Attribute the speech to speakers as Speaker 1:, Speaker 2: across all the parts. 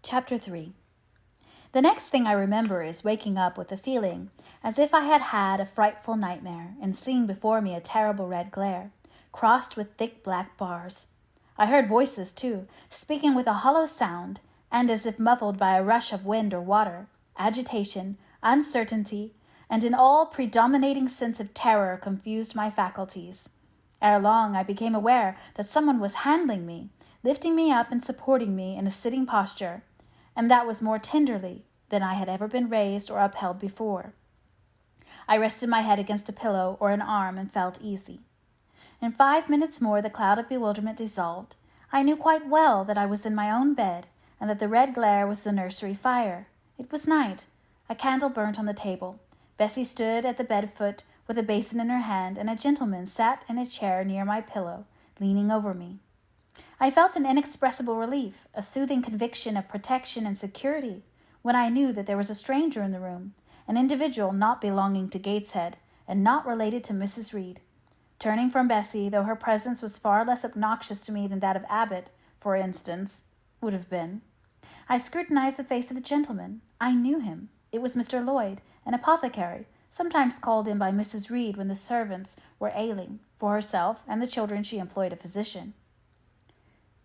Speaker 1: Chapter 3. The next thing I remember is waking up with a feeling as if I had had a frightful nightmare and seeing before me a terrible red glare, crossed with thick black bars. I heard voices, too, speaking with a hollow sound, and as if muffled by a rush of wind or water, agitation, uncertainty, and an all-predominating sense of terror confused my faculties. Ere long I became aware that someone was handling me, lifting me up and supporting me in a sitting posture, and that was more tenderly than I had ever been raised or upheld before. I rested my head against a pillow or an arm and felt easy. In 5 minutes more the cloud of bewilderment dissolved. I knew quite well that I was in my own bed, and that the red glare was the nursery fire. It was night. A candle burnt on the table. Bessie stood at the bed foot with a basin in her hand, and a gentleman sat in a chair near my pillow, leaning over me. I felt an inexpressible relief, a soothing conviction of protection and security, when I knew that there was a stranger in the room, an individual not belonging to Gateshead, and not related to Mrs. Reed. Turning from Bessie, though her presence was far less obnoxious to me than that of Abbott, for instance, would have been, I scrutinized the face of the gentleman. I knew him. It was Mr. Lloyd, an apothecary, sometimes called in by Mrs. Reed when the servants were ailing. For herself and the children she employed a physician.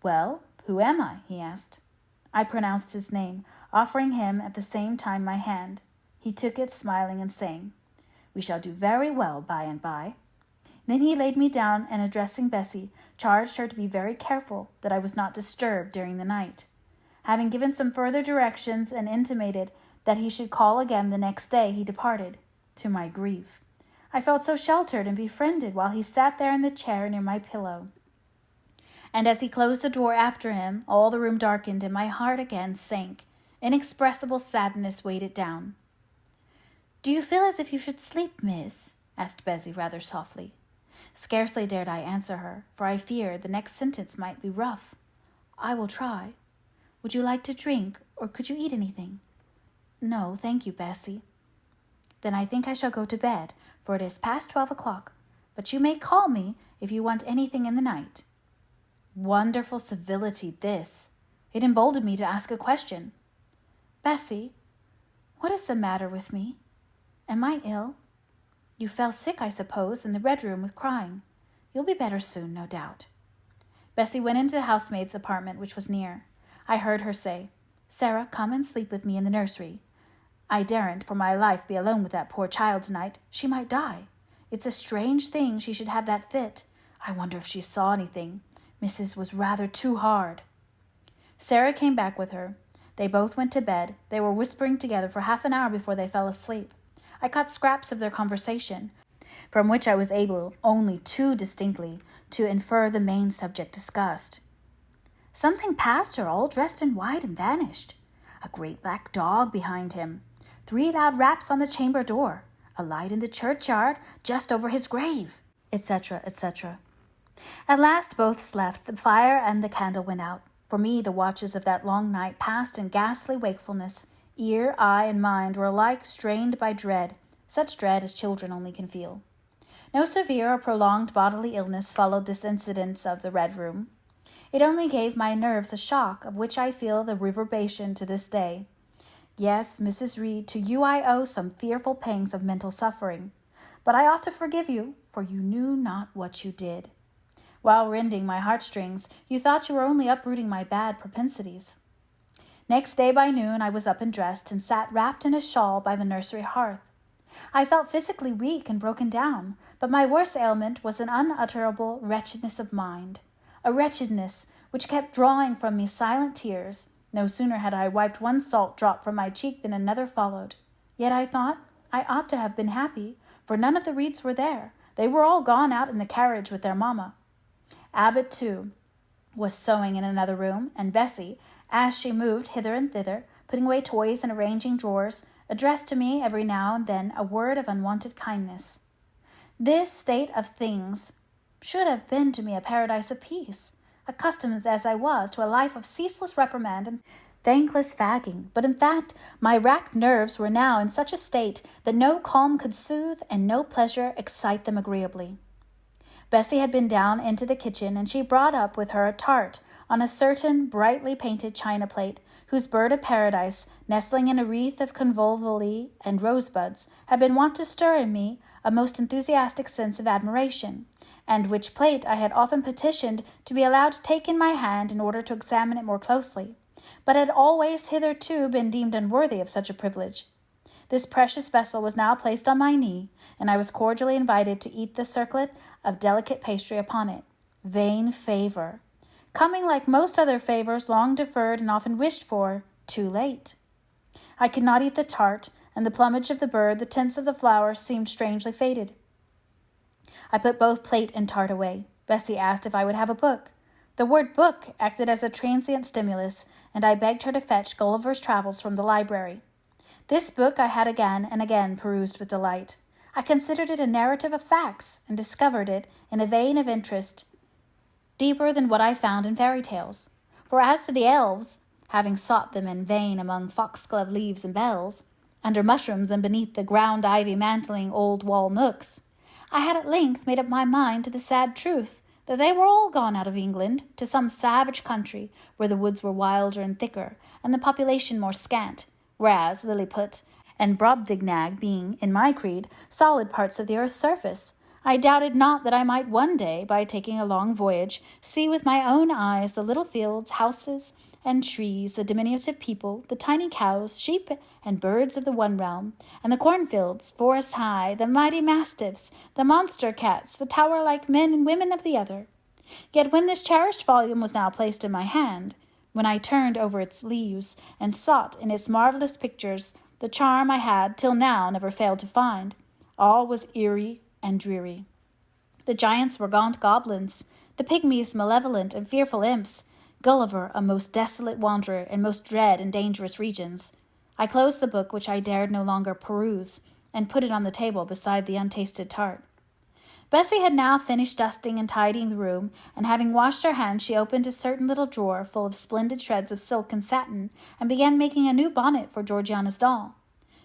Speaker 1: "Well, who am I?" he asked. I pronounced his name, offering him at the same time my hand. He took it, smiling and saying, "We shall do very well by and by." Then he laid me down and, addressing Bessie, charged her to be very careful that I was not disturbed during the night. Having given some further directions and intimated that he should call again the next day, he departed, to my grief. I felt so sheltered and befriended while he sat there in the chair near my pillow. And as he closed the door after him, all the room darkened and my heart again sank. Inexpressible sadness weighed it down. "Do you feel as if you should sleep, miss?" asked Bessie rather softly. Scarcely dared I answer her, for I feared the next sentence might be rough. "I will try. Would you like to drink, or could you eat anything?" "No, thank you, Bessie." "Then I think I shall go to bed, for it is past 12 o'clock. But you may call me if you want anything in the night." Wonderful civility, this. It emboldened me to ask a question. "Bessie, what is the matter with me? Am I ill? You fell sick, I suppose, in the red room with crying. You'll be better soon, no doubt." Bessie went into the housemaid's apartment, which was near. I heard her say, "Sarah, come and sleep with me in the nursery. I daren't for my life be alone with that poor child tonight. She might die. It's a strange thing she should have that fit. I wonder if she saw anything. Mrs. was rather too hard." Sarah came back with her. They both went to bed. They were whispering together for half an hour before they fell asleep. I caught scraps of their conversation, from which I was able only too distinctly to infer the main subject discussed. Something passed her, all dressed in white, and vanished. A great black dog behind him. 3 loud raps on the chamber door. A light in the churchyard, just over his grave, etc., etc. At last both slept. The fire and the candle went out. For me, the watches of that long night passed in ghastly wakefulness. Ear, eye, and mind were alike strained by dread, such dread as children only can feel. No severe or prolonged bodily illness followed this incident of the Red Room. It only gave my nerves a shock, of which I feel the reverberation to this day. Yes, Mrs. Reed, to you I owe some fearful pangs of mental suffering. But I ought to forgive you, for you knew not what you did. While rending my heartstrings, you thought you were only uprooting my bad propensities. Next day by noon I was up and dressed, and sat wrapped in a shawl by the nursery hearth. I felt physically weak and broken down, but my worst ailment was an unutterable wretchedness of mind, a wretchedness which kept drawing from me silent tears. No sooner had I wiped one salt drop from my cheek than another followed. Yet I thought I ought to have been happy, for none of the Reeds were there. They were all gone out in the carriage with their mamma. Abbott, too, was sewing in another room, and Bessie, as she moved hither and thither, putting away toys and arranging drawers, addressed to me every now and then a word of unwonted kindness. This state of things should have been to me a paradise of peace, accustomed as I was to a life of ceaseless reprimand and thankless fagging. But in fact, my racked nerves were now in such a state that no calm could soothe and no pleasure excite them agreeably. Bessie had been down into the kitchen, and she brought up with her a tart on a certain brightly painted china plate, whose bird of paradise, nestling in a wreath of convolvuli and rosebuds, had been wont to stir in me a most enthusiastic sense of admiration, and which plate I had often petitioned to be allowed to take in my hand in order to examine it more closely, but had always hitherto been deemed unworthy of such a privilege. This precious vessel was now placed on my knee, and I was cordially invited to eat the circlet of delicate pastry upon it. Vain favor! Coming, like most other favors, long deferred and often wished for, too late. I could not eat the tart, and the plumage of the bird, the tints of the flowers, seemed strangely faded. I put both plate and tart away. Bessie asked if I would have a book. The word book acted as a transient stimulus, and I begged her to fetch Gulliver's Travels from the library. This book I had again and again perused with delight. I considered it a narrative of facts, and discovered it in a vein of interest deeper than what I found in fairy tales. For as to the elves, having sought them in vain among foxglove leaves and bells, under mushrooms and beneath the ground ivy mantling old wall nooks, I had at length made up my mind to the sad truth that they were all gone out of England to some savage country where the woods were wilder and thicker, and the population more scant, whereas Lilliput and Brobdingnag being, in my creed, solid parts of the earth's surface, I doubted not that I might one day, by taking a long voyage, see with my own eyes the little fields, houses, and trees, the diminutive people, the tiny cows, sheep, and birds of the one realm, and the cornfields, forest high, the mighty mastiffs, the monster cats, the tower-like men and women of the other. Yet when this cherished volume was now placed in my hand, when I turned over its leaves, and sought in its marvelous pictures the charm I had till now never failed to find, all was eerie and dreary. The giants were gaunt goblins, the pygmies malevolent and fearful imps, Gulliver a most desolate wanderer in most dread and dangerous regions. I closed the book which I dared no longer peruse, and put it on the table beside the untasted tart. Bessie had now finished dusting and tidying the room, and having washed her hands, she opened a certain little drawer full of splendid shreds of silk and satin, and began making a new bonnet for Georgiana's doll.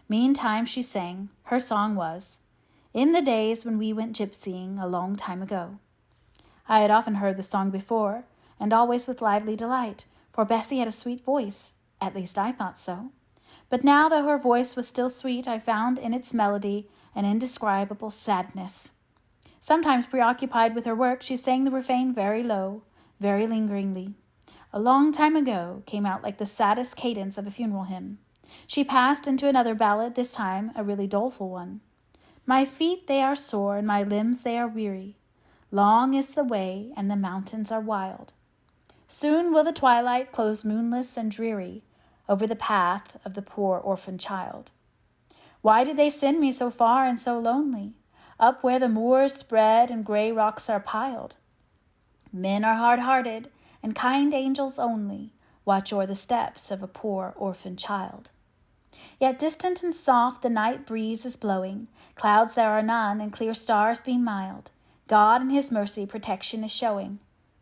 Speaker 1: Meantime she sang. Her song was, "In the days when we went gypsying a long time ago." I had often heard the song before, and always with lively delight, for Bessie had a sweet voice, at least I thought so. But now, though her voice was still sweet, I found in its melody an indescribable sadness. Sometimes preoccupied with her work, she sang the refrain very low, very lingeringly. "A long time ago" came out like the saddest cadence of a funeral hymn. She passed into another ballad, this time a really doleful one. "My feet they are sore, and my limbs they are weary. Long is the way, and the mountains are wild. Soon will the twilight close moonless and dreary over the path of the poor orphan child. Why did they send me so far and so lonely, up where the moors spread and grey rocks are piled? Men are hard-hearted, and kind angels only watch o'er the steps of a poor orphan child. Yet distant and soft the night breeze is blowing, clouds there are none, and clear stars beam mild. God in his mercy protection is showing,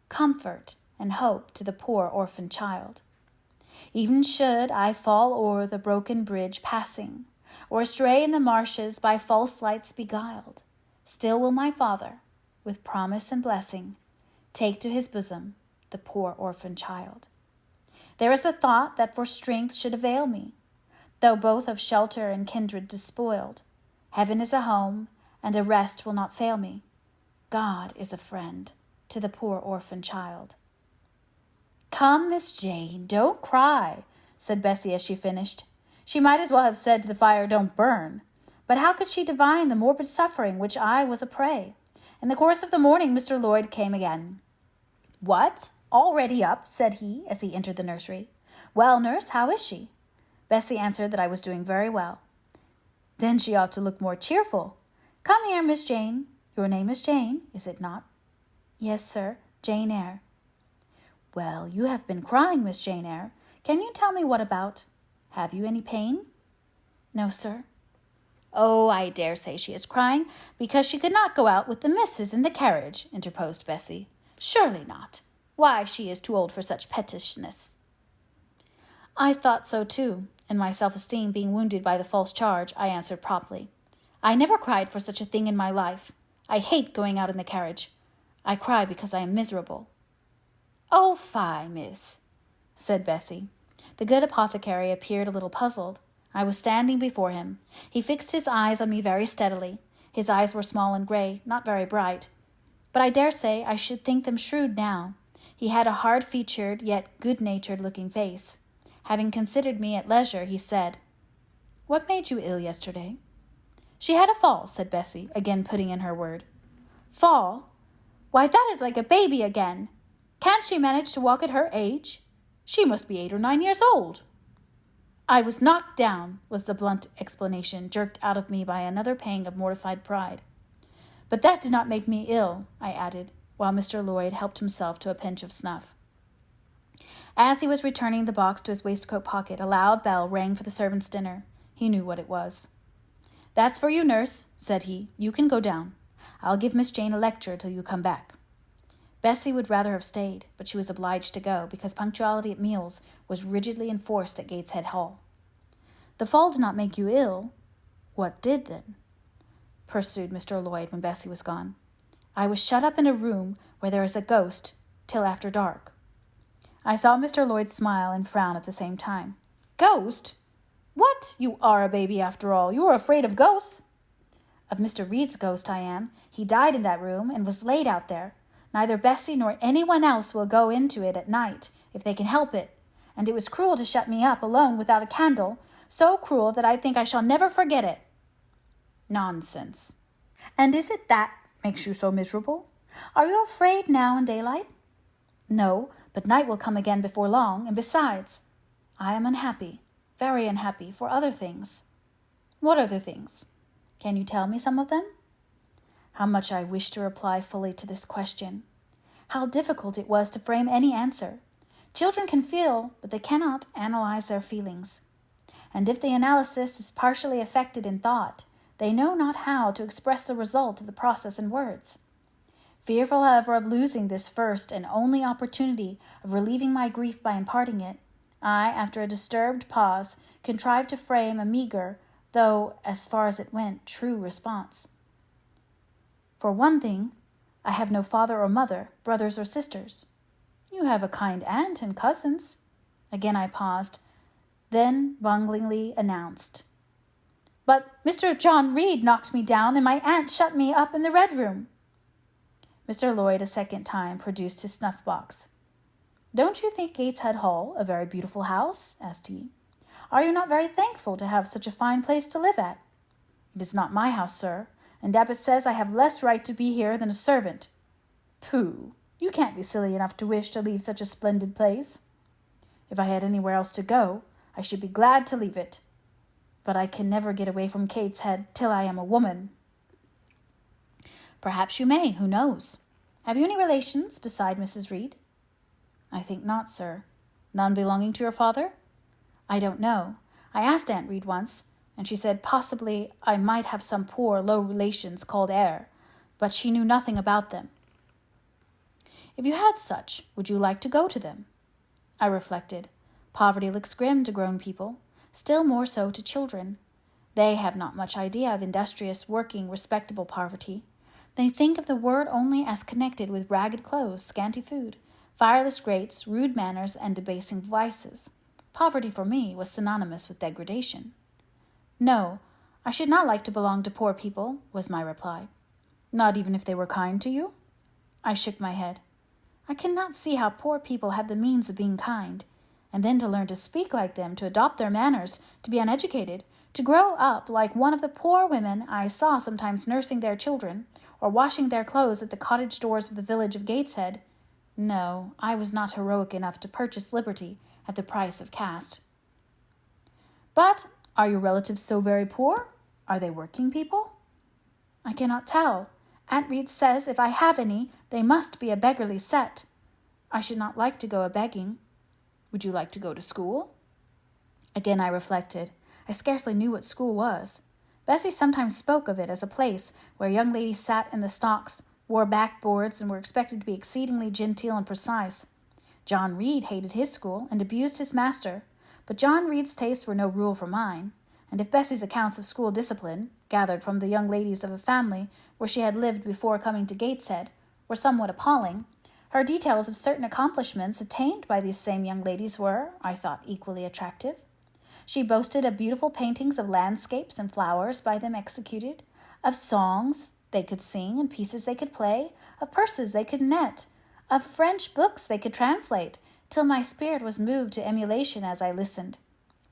Speaker 1: comfort and hope to the poor orphan child. Even should I fall o'er the broken bridge passing, or stray in the marshes by false lights beguiled, still will my Father, with promise and blessing, take to his bosom the poor orphan child. There is a thought that for strength should avail me, though both of shelter and kindred despoiled. Heaven is a home, and a rest will not fail me. God is a friend to the poor orphan child." "Come, Miss Jane, don't cry," said Bessie as she finished. She might as well have said to the fire, "Don't burn." But how could she divine the morbid suffering which I was a prey? In the course of the morning Mr. Lloyd came again. "What, already up?" said he, as he entered the nursery. "Well, nurse, how is she?" Bessie answered that I was doing very well. "Then she ought to look more cheerful. Come here, Miss Jane. Your name is Jane, is it not?" "Yes, sir, Jane Eyre." "Well, you have been crying, Miss Jane Eyre. Can you tell me what about? Have you any pain?" "No, sir." "Oh, I dare say she is crying because she could not go out with the missus in the carriage," interposed Bessie. "Surely not. Why, she is too old for such pettishness." I thought so too, and my self-esteem being wounded by the false charge, I answered promptly, "I never cried for such a thing in my life. I hate going out in the carriage. I cry because I am miserable." "Oh, fie, miss," said Bessie. The good apothecary appeared a little puzzled. I was standing before him. He fixed his eyes on me very steadily. His eyes were small and grey, not very bright, but I dare say I should think them shrewd now. He had a hard-featured, yet good-natured-looking face. Having considered me at leisure, he said, "What made you ill yesterday?" "She had a fall," said Bessie, again putting in her word. "Fall? Why, that is like a baby again. Can't she manage to walk at her age? She must be 8 or 9 years old." "I was knocked down," was the blunt explanation, jerked out of me by another pang of mortified pride. "But that did not make me ill," I added, while Mr. Lloyd helped himself to a pinch of snuff. As he was returning the box to his waistcoat pocket, a loud bell rang for the servants' dinner. He knew what it was. "That's for you, nurse," said he. "You can go down. I'll give Miss Jane a lecture till you come back." Bessie would rather have stayed, but she was obliged to go, because punctuality at meals was rigidly enforced at Gateshead Hall. "The fall did not make you ill. What did, then?" pursued Mr. Lloyd when Bessie was gone. "I was shut up in a room where there is a ghost till after dark." I saw Mr. Lloyd smile and frown at the same time. "Ghost? What? You are a baby after all. You are afraid of ghosts." "Of Mr. Reed's ghost I am. He died in that room and was laid out there. Neither Bessie nor anyone else will go into it at night, if they can help it. And it was cruel to shut me up alone without a candle, so cruel that I think I shall never forget it." "Nonsense. And is it that makes you so miserable? Are you afraid now in daylight?" "No, but night will come again before long, and besides, I am unhappy, very unhappy, for other things." "What other things? Can you tell me some of them?" How much I wished to reply fully to this question. How difficult it was to frame any answer. Children can feel, but they cannot analyze their feelings. And if the analysis is partially effected in thought, they know not how to express the result of the process in words. Fearful, however, of losing this first and only opportunity of relieving my grief by imparting it, I, after a disturbed pause, contrived to frame a meagre, though, as far as it went, true response. "For one thing, I have no father or mother, brothers or sisters." "You have a kind aunt and cousins." Again I paused, then bunglingly announced, "But Mr. John Reed knocked me down, and my aunt shut me up in the red room." Mr. Lloyd a second time produced his snuff-box. "Don't you think Gateshead Hall a very beautiful house?" asked he. "Are you not very thankful to have such a fine place to live at?" "It is not my house, sir, and Abbot says I have less right to be here than a servant." "Pooh! You can't be silly enough to wish to leave such a splendid place." "If I had anywhere else to go, I should be glad to leave it. But I can never get away from Gateshead till I am a woman." "Perhaps you may, who knows? Have you any relations beside Mrs. Reed?" "I think not, sir." "None belonging to your father?" "I don't know. I asked Aunt Reed once, and she said possibly I might have some poor, low relations called Eyre, but she knew nothing about them." "If you had such, would you like to go to them?" I reflected. Poverty looks grim to grown people, still more so to children. They have not much idea of industrious, working, respectable poverty. They think of the word only as connected with ragged clothes, scanty food, fireless grates, rude manners, and debasing vices. Poverty for me was synonymous with degradation. "No, I should not like to belong to poor people," was my reply. "Not even if they were kind to you?" I shook my head. I cannot see how poor people have the means of being kind, and then to learn to speak like them, to adopt their manners, to be uneducated, to grow up like one of the poor women I saw sometimes nursing their children, or washing their clothes at the cottage doors of the village of Gateshead. No, I was not heroic enough to purchase liberty at the price of caste. "But are your relatives so very poor? Are they working people?" "I cannot tell. Aunt Reed says if I have any, they must be a beggarly set. I should not like to go a-begging." "Would you like to go to school?" Again I reflected. I scarcely knew what school was. Bessie sometimes spoke of it as a place where young ladies sat in the stocks, wore backboards, and were expected to be exceedingly genteel and precise. John Reed hated his school and abused his master, but John Reed's tastes were no rule for mine, and if Bessie's accounts of school discipline, gathered from the young ladies of a family where she had lived before coming to Gateshead, were somewhat appalling, Her details of certain accomplishments attained by these same young ladies were, I thought, equally attractive. She boasted of beautiful paintings of landscapes and flowers by them executed, of songs they could sing and pieces they could play, of purses they could knit, of French books they could translate, till my spirit was moved to emulation as I listened.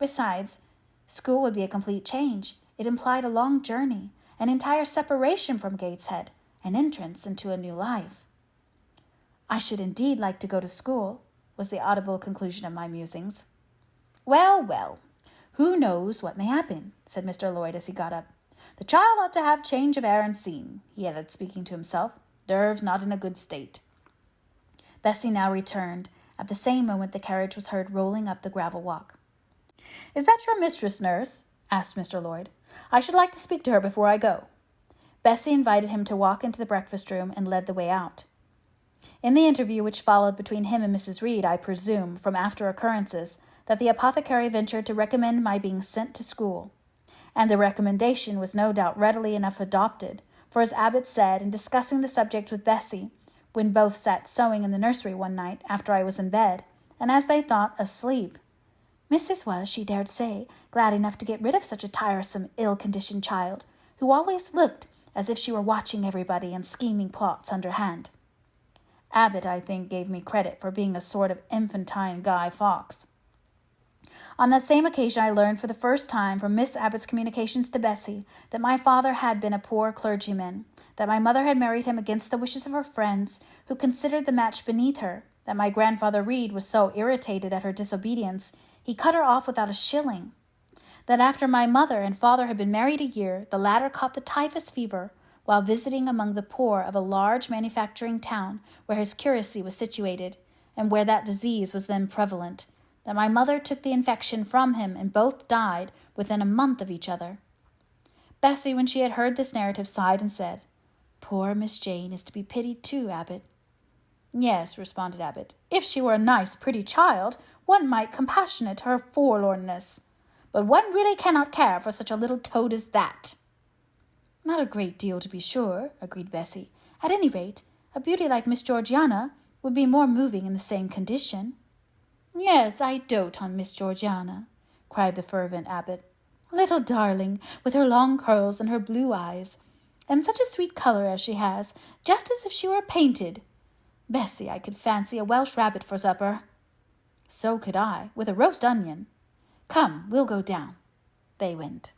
Speaker 1: Besides, school would be a complete change. It implied a long journey, an entire separation from Gateshead, an entrance into a new life. I should indeed like to go to school, was the audible conclusion of my musings. Well, well, who knows what may happen, said Mr. Lloyd as he got up. The child ought to have change of air and scene, he added, speaking to himself. Nerves not in a good state. Bessie now returned. At the same moment the carriage was heard rolling up the gravel walk. Is that your mistress, nurse? Asked Mr. Lloyd. I should like to speak to her before I go. Bessie invited him to walk into the breakfast-room and led the way out. In the interview which followed between him and Mrs. Reed, I presume, from after occurrences, that the apothecary ventured to recommend my being sent to school. And the recommendation was no doubt readily enough adopted, for as Abbot said, in discussing the subject with Bessie, when both sat sewing in the nursery one night after I was in bed, and as they thought, asleep, Mrs. was, she dared say, glad enough to get rid of such a tiresome, ill-conditioned child, who always looked as if she were watching everybody and scheming plots underhand. Abbot, I think, gave me credit for being a sort of infantine Guy Fawkes. On that same occasion I learned for the first time from Miss Abbot's communications to Bessie that my father had been a poor clergyman, that my mother had married him against the wishes of her friends, who considered the match beneath her, that my grandfather Reed was so irritated at her disobedience he cut her off without a shilling, that after my mother and father had been married a year, the latter caught the typhus fever while visiting among the poor of a large manufacturing town where his curacy was situated, and where that disease was then prevalent, that my mother took the infection from him and both died within a month of each other. Bessie, when she had heard this narrative, sighed and said, Poor Miss Jane is to be pitied too, Abbot. Yes, responded Abbot. If she were a nice, pretty child, one might compassionate her forlornness. But one really cannot care for such a little toad as that. Not a great deal, to be sure, agreed Bessie. At any rate, a beauty like Miss Georgiana would be more moving in the same condition. Yes, I dote on Miss Georgiana, cried the fervent Abbot. A little darling, with her long curls and her blue eyes, and such a sweet colour as she has, just as if she were painted. Bessie, I could fancy a Welsh rabbit for supper. So could I, with a roast onion. Come, we'll go down. They went.